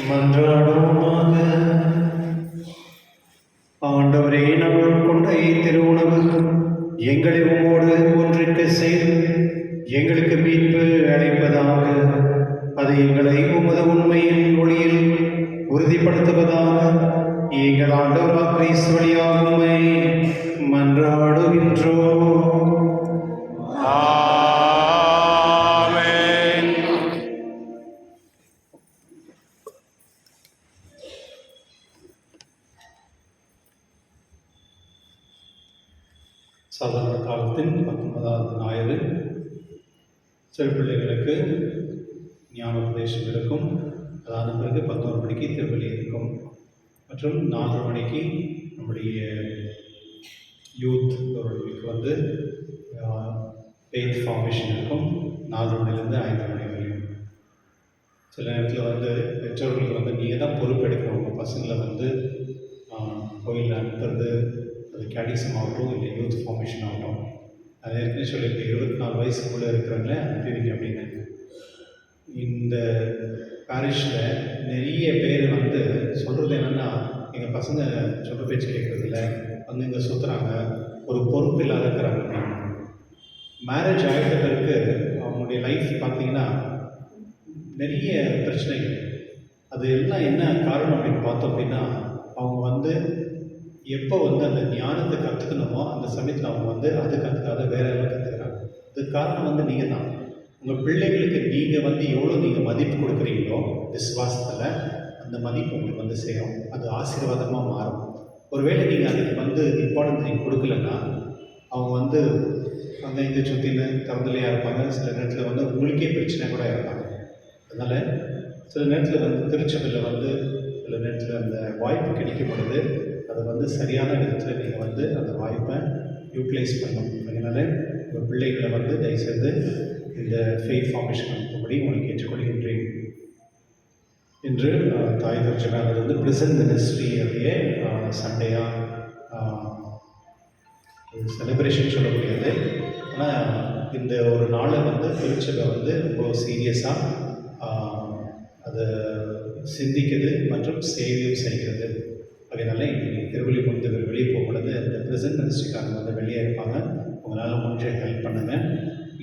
மன்றாடுவோமாக. ஆண்டவரே, நாங்கள் கொண்ட திருவுணவு எங்களை உம்மோடு ஒன்றிக்க செய்து எங்களுக்கு மீட்பு அளிப்பதாக. அது எங்களை உமது உண்மையின் ஒளியில் உறுதிப்படுத்துவதாக. எங்கள் ஆண்டவராகிய கிறிஸ்து வழியாக உம்மை மன்றாடுகின்றோம். ஆமென். சாதாரண காலத்தின் 19வது ஞாயிறு சிறு பிள்ளைகளுக்கு ஞானோபதேசம் இருக்கும். அதான பிறகு 11 மணிக்கு திருப்பலி இருக்கும். மற்றும் 4:30 மணிக்கு நம்முடைய யூத் அவர்களுக்கு வந்து ஃபெய்த் ஃபார்மேஷன் இருக்கும். 4 மணிலேருந்து 5 மணி வரையும். சில நேரத்தில் வந்து பெற்றோர்களுக்கு வந்து நீங்கள் தான் பொறுப்பெடுக்கணும். உங்கள் பசங்களை வந்து கோயிலில் அனுப்புறது, அது கேடிசம் ஆகட்டும் இல்லை யூத் ஃபார்மேஷன் ஆகட்டும். அது ஏற்கனவே சொல்லியிருக்கேன், 24 வயசுக்குள்ளே இருக்கிறவங்கள அனுப்பிவிங்க அப்படின்னு. இந்த பாரிஷில் நிறைய பேர் வந்து சொல்கிறது என்னென்னா, எங்கள் பசங்க சொல்கிற பேச்சு கேட்குறதில்ல, வந்து இங்கே சுற்றுறாங்க, ஒரு பொறுப்பு இல்லாத இருக்கிறாங்க அப்படின்னு. மேரேஜ் ஆகிட்ட பிறகு அவங்களுடைய லைஃப் பார்த்தீங்கன்னா நிறைய பிரச்சனைகள். அது எல்லாம் என்ன காரணம் அப்படின்னு பார்த்தோம் அப்படின்னா, அவங்க வந்து எப்போ வந்து அந்த ஞானத்தை கற்றுக்கணுமோ அந்த சமயத்தில் அவங்க வந்து அது கற்றுக்காத வேற எல்லாம் கற்றுக்கிறாங்க. அதுக்கு காரணம் வந்து நீங்கள் தான். உங்கள் பிள்ளைகளுக்கு நீங்கள் வந்து எவ்வளோ நீங்கள் மதிப்பு கொடுக்குறீங்களோ விசுவாசத்தில், அந்த மதிப்பு உங்களுக்கு வந்து சேரும். அது ஆசீர்வாதமாக மாறும். ஒருவேளை நீங்கள் அதுக்கு வந்து இம்பார்ட்டன்ஸ் நீங்கள் கொடுக்கலன்னா அவங்க வந்து அந்த இதை சுற்றின திறந்தலையாக இருப்பாங்க. சில நேரத்தில் வந்து உங்களுக்கே பிரச்சனை கூட இருப்பாங்க. அதனால் சில நேரத்தில் வந்து திருச்சபையில் வந்து சில நேரத்தில் அந்த வாய்ப்பு கிடைக்கும் பொழுது அதை வந்து சரியான விதத்தில் நீங்கள் வந்து அந்த வாய்ப்பை யூட்டிலைஸ் பண்ணணும். அதனால் உங்கள் பிள்ளைகளை வந்து தயவுசெய்து இந்த ஃபெய்த் ஃபார்மேஷன் அனுப்பும்படி உங்களுக்கு ஏற்றுக்கொள்கின்றேன் என்று தாய் தர்ஜனாவில் வந்து பிரிசன் மினிஸ்ட்ரியுடைய சண்டையாக செலிப்ரேஷன் சொல்ல முடியாது. ஆனால் இந்த ஒரு நாளை வந்து திருச்சபை வந்து ரொம்ப சீரியஸாக அதை சிந்திக்கிறது மற்றும் சேவையும் செய்கிறது. அதனால இன்றைக்கி திருவள்ளி முடிந்து வெளியே போகக்கூடாது. அந்த ப்ரெசன்ட் மினிஸ்ட்ரிக்காரங்க வந்து வெளியே இருப்பாங்க. உங்களால் முடிஞ்ச ஹெல்ப் பண்ணுங்கள்.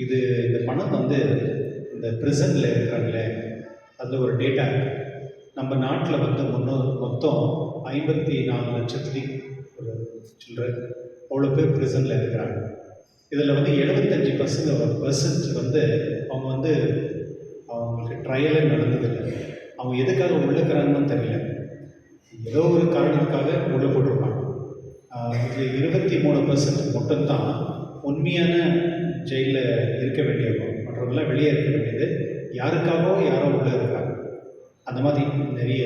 இந்த பணம் வந்து இந்த ப்ரிசனில் இருக்கிறாங்களே அதில் ஒரு டேட்டா இருக்குது. நம்ம நாட்டில் வந்து மொத்தம் 54 லட்சத்துக்கு ஒரு சில்ட்ரன் அவ்வளோ பேர் ப்ரிசனில் இருக்கிறாங்க. இதில் வந்து 75% வந்து அவங்க வந்து அவங்களுக்கு ட்ரையலே நடந்ததில்லை. அவங்க எதுக்காக உள்ளுக்கிறாங்கன்னு தெரியல, ஏதோ ஒரு காரணத்துக்காக உள்ளே போட்டிருப்பாங்க. இதில் 23% மட்டும்தான் உண்மையான ஜெயிலில் இருக்க வேண்டியவங்க. மற்றவங்களாம் வெளியே இருக்க வேண்டியது, யாருக்காகவோ யாரோ உள்ளே இருக்கிறாங்க. அந்த மாதிரி நிறைய.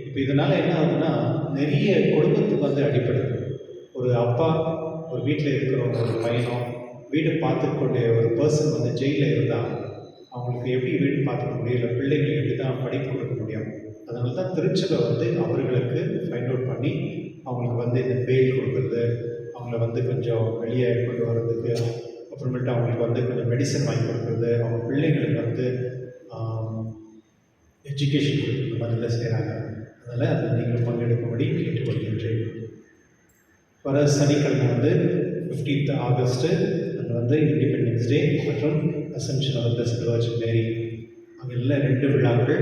இப்போ இதனால் என்ன ஆகுதுன்னா, நிறைய குடும்பத்துக்கு வந்து அடிப்படுது. ஒரு அப்பா ஒரு வீட்டில் இருக்கிறவங்க, ஒரு பையனோ வீடு பார்த்துக்கூடிய ஒரு பர்சன் வந்து ஜெயிலில் இருந்தால் அவங்களுக்கு எப்படி வீடு பார்த்துக்க முடியல, பிள்ளைகளுக்கு எப்படி தான் படிப்பு கொடுக்க முடியும். அதனால தான் திருச்சபை வந்து அவர்களுக்கு ஃபைண்ட் அவுட் பண்ணி அவங்களுக்கு வந்து இந்த பெயில் கொடுக்குறது, அவங்கள வந்து கொஞ்சம் வெளியே கொண்டு வர்றதுக்கு, அப்புறமேட்டு அவங்களுக்கு வந்து கொஞ்சம் மெடிசன் வாங்கி கொடுக்குறது, அவங்க பிள்ளைங்களுக்கு வந்து எஜுகேஷன் கொடுக்குற மாதிரிலாம் செய்கிறாங்க. அதனால் அதில் நீங்கள் பங்கெடுக்கும்படி கேட்டுக்கொள்கின்றேன். வர சனிக்கிழமை வந்து 15th ஆகஸ்ட்டு அங்கே வந்து இண்டிபெண்டன்ஸ் டே மற்றும் Assumption of the Blessed Virgin Mary, அங்கே எல்லாம் 2 விழாக்கள்.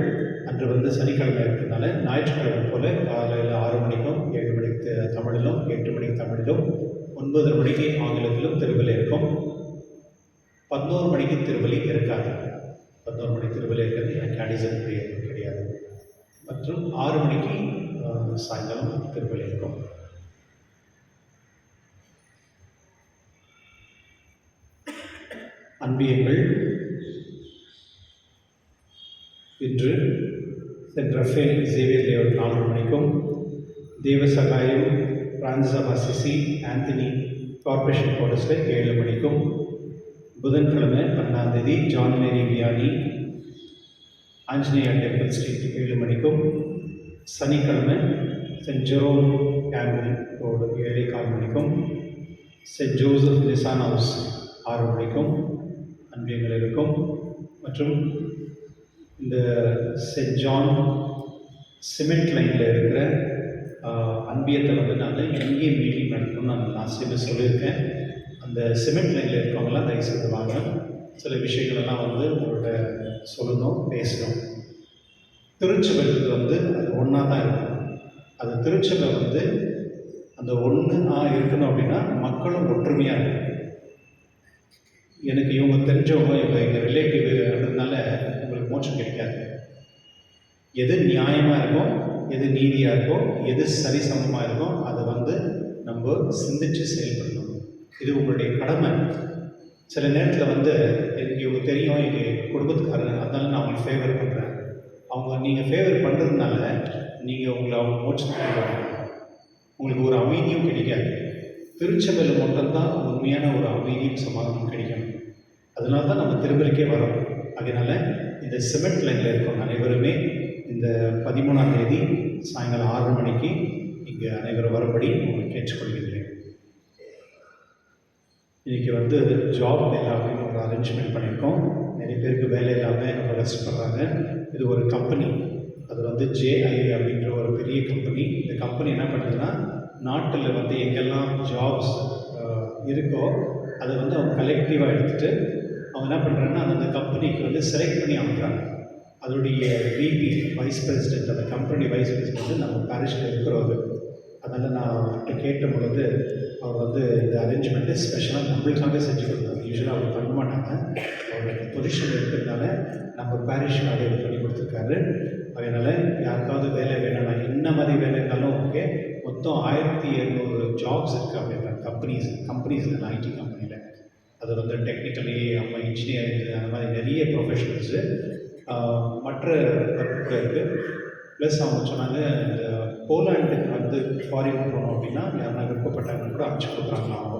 அன்று வந்து சனிக்கிழமை இருக்கிறதுனால ஞாயிற்றுக்கிழமை போல் காலையில் 6 மணிக்கும் 7 மணிக்கு தமிழிலும் 8 மணிக்கு தமிழிலும் 9:30 மணிக்கு ஆங்கிலத்திலும் திருப்பலி இருக்கும். 11 மணிக்கு திருப்பலி இருக்காது. 11 மணி திருப்பலி இருக்கிறது எனக்கு கேடிசம் கிடையாது. மற்றும் 6 மணிக்கு சாயங்காலம் திருப்பலி இருக்கும். அன்பியங்கள், இன்று சென்ட் ரஃபேல் சேவியர் லேஅவுட் 4 மணிக்கும், Devasahayam Francis of Assisi Anthony corporation கோட்டஸில் 7 மணிக்கும், புதன்கிழமை 12ஆம் தேதி John Mary Vianney Anjaneya temple street 7 மணிக்கும், சனிக்கிழமை சென்ட் ஜெரோம் கேம்பிள் ரோடு 7:15 மணிக்கும், சென்ட் ஜோசப் நிசான் ஹவுஸ் 6 மணிக்கும் அன்பியங்கள் இருக்கும். மற்றும் இந்த சென்ட் ஜான் சிமெண்ட் லைனில் இருக்கிற அன்பியத்தை வந்து நான் எங்கேயும் மீட்டிங் நடத்தணும்னு நான் லாஸ்ட் டைம் சொல்லியிருக்கேன். அந்த சிமெண்ட் லைனில் இருக்கவங்களாம் தயவு செய்து வாங்க. சில விஷயங்களெல்லாம் வந்து உங்கள்கிட்ட சொல்லணும், பேசணும். திருச்சபைக்கு வந்து அது ஒன்றா தான் இருக்கும். அது திருச்சபை வந்து அந்த ஒன்று இருக்கணும் அப்படின்னா மக்களும் ஒற்றுமையாக இருக்கும். எனக்கு இவங்க தெரிஞ்சவங்க, இவங்க எங்கள் ரிலேட்டிவ்ன்றதுனால உங்களுக்கு மோட்சம் கிடைக்காது. எது நியாயமாக இருக்கும், எது நீதியாக இருக்கும், எது சரிசமமாக இருக்கும், அதை வந்து நம்ம சிந்தித்து செயல்படணும். இது உங்களுடைய கடமை. சில நேரத்தில் வந்து எனக்கு இவங்க தெரியும், எங்கள் குடும்பத்துக்காரங்க, அதனால நான் அவங்களுக்கு ஃபேவர் பண்ணுறேன். நீங்கள் ஃபேவர் பண்ணுறதுனால நீங்கள் அவங்க மோட்சத்துக்கு உங்களுக்கு ஒரு அமைதியும் கிடைக்காது. திருச்சபையில் மட்டும்தான் உண்மையான ஒரு அமைதியும் சமாதானம் கிடைக்கும். அதனால தான் நம்ம திருப்பலிக்கே வரோம். அதனால் இந்த சிமெண்ட் லைனில் இருக்கோம் அனைவருமே இந்த 13ஆம் தேதி சாயங்காலம் 6 மணிக்கு இங்கே அனைவரும் வரும்படி உங்களுக்கு கேட்டுக்கொள்கின்றேன். இன்றைக்கி வந்து ஜாப் மேலே அப்படின்னு ஒரு அரேஞ்ச்மெண்ட் பண்ணியிருக்கோம். நிறைய பேருக்கு வேலை இல்லாமல் ரொம்ப கஷ்டப்படுறாங்க. இது ஒரு கம்பெனி, அது வந்து JI அப்படின்ற ஒரு பெரிய கம்பெனி. இந்த கம்பெனி என்ன பண்ணுதுன்னா, நாட்டில் வந்து எங்கெல்லாம் ஜாப்ஸ் இருக்கோ அதை வந்து அவங்க கலெக்டிவாக எடுத்துகிட்டு அவங்க என்ன பண்ணுறாங்கன்னா அந்த கம்பெனிக்கு வந்து செலக்ட் பண்ணி அனுப்புகிறாங்க. அதோடைய VP வைஸ் பிரசிடென்ட், அந்த கம்பெனி வைஸ் பிரசிடென்ட் வந்து நம்ம பாரிஷில் இருக்கிறவர். அதனால் நான் அவர்கிட்ட கேட்ட பொழுது அவர் வந்து இந்த அரேஞ்ச்மெண்ட்டு ஸ்பெஷலாக நம்மளுக்காக செஞ்சு கொடுத்தாங்க. யூஸ்வலாக அவர் பண்ண மாட்டாங்க. அவருடைய பொசிஷன் இருக்கிறதுனால நம்ம பாரிஷுக்காக இது பண்ணி கொடுத்துருக்காரு. அதனால் யாருக்காவது வேலை வேணும்னா என்ன மாதிரி வேலை இருந்தாலும் ஓகே. மொத்தம் 1700 ஜாப்ஸ் இருக்குது அப்படின்றாங்க கம்பெனிஸில் IT கம்பெனியில். அது வந்து டெக்னிக்கலி நம்ம இன்ஜினியரிங் அந்த மாதிரி நிறைய ப்ரொஃபஷனல்ஸு மற்ற ஒர்க் கூட இருக்குது. ப்ளஸ் அவங்க சொன்னாங்க இந்த போலாண்டுக்கு வந்து ஃபாரின் போகணும் அப்படின்னா யாருன்னா விருப்பப்பட்டாங்கன்னு கூட அனுப்பிச்சி கொடுக்குறாங்க. அவங்க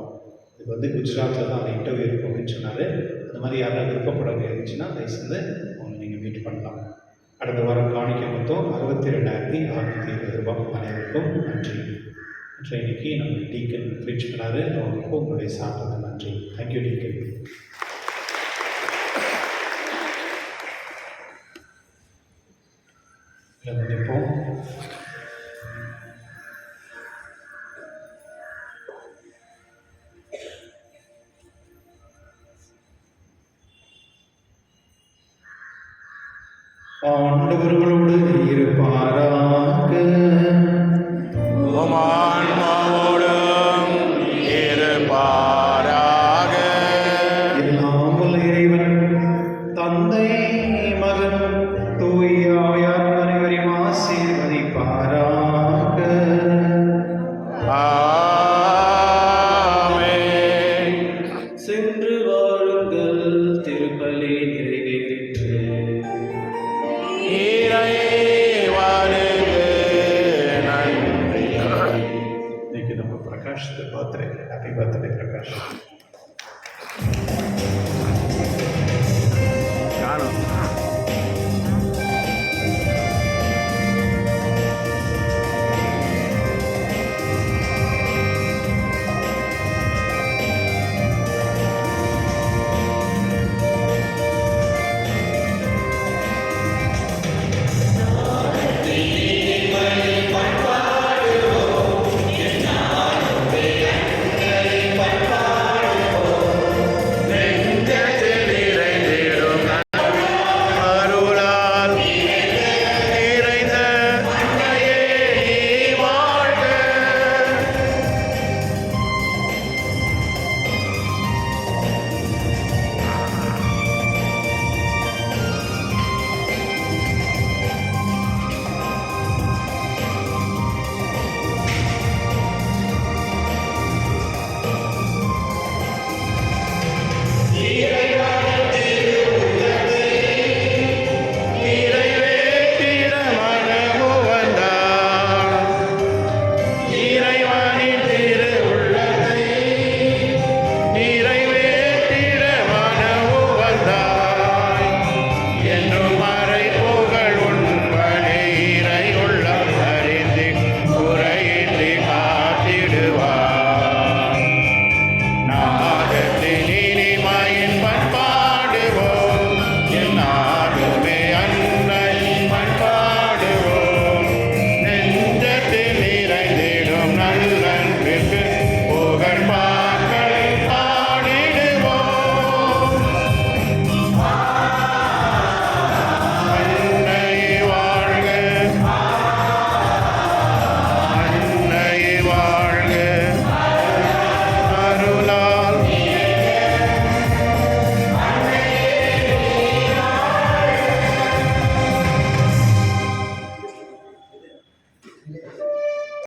இது வந்து குஜராத்தில் தான் அந்த இன்டர்வியூ இருக்கும் அப்படின்னு சொன்னார். அந்த மாதிரி யாரா விருப்பப்படாத இருந்துச்சுன்னா தயவுசெய்து அவங்க நீங்கள் மீட் பண்ணலாம். அடுத்த வாரம் காணிக்க மொத்தம் 62,620 ரூபாய். அனைவருக்கும் நன்றி. இன்னைக்கு நம்ம டீக்கன் ப்ரீச் பண்ணாரு. அவங்களுக்கும் உங்களுடைய சார்பாக நன்றி. Thank you deacon. நிற்போம். ஆண்டவர்களோடு இருப்பாராக. ஆன்மாவோடும் இருப்பாராக. எல்லாம் வல்ல இறைவன் தந்தை, மகன், தூய ஆவியார் அனைவரையும் ஆசீர்வதிப்பாராக. ஆமென். சென்று வாருங்கள், திருப்பலி நிறைவேறிற்று. இறைவனுக்கு நன்றி. இன்னைக்கு நம்ம Prakash birthday. Happy birthday Prakash. நானும் நிறைவேற்றிட மனமு வந்தார்.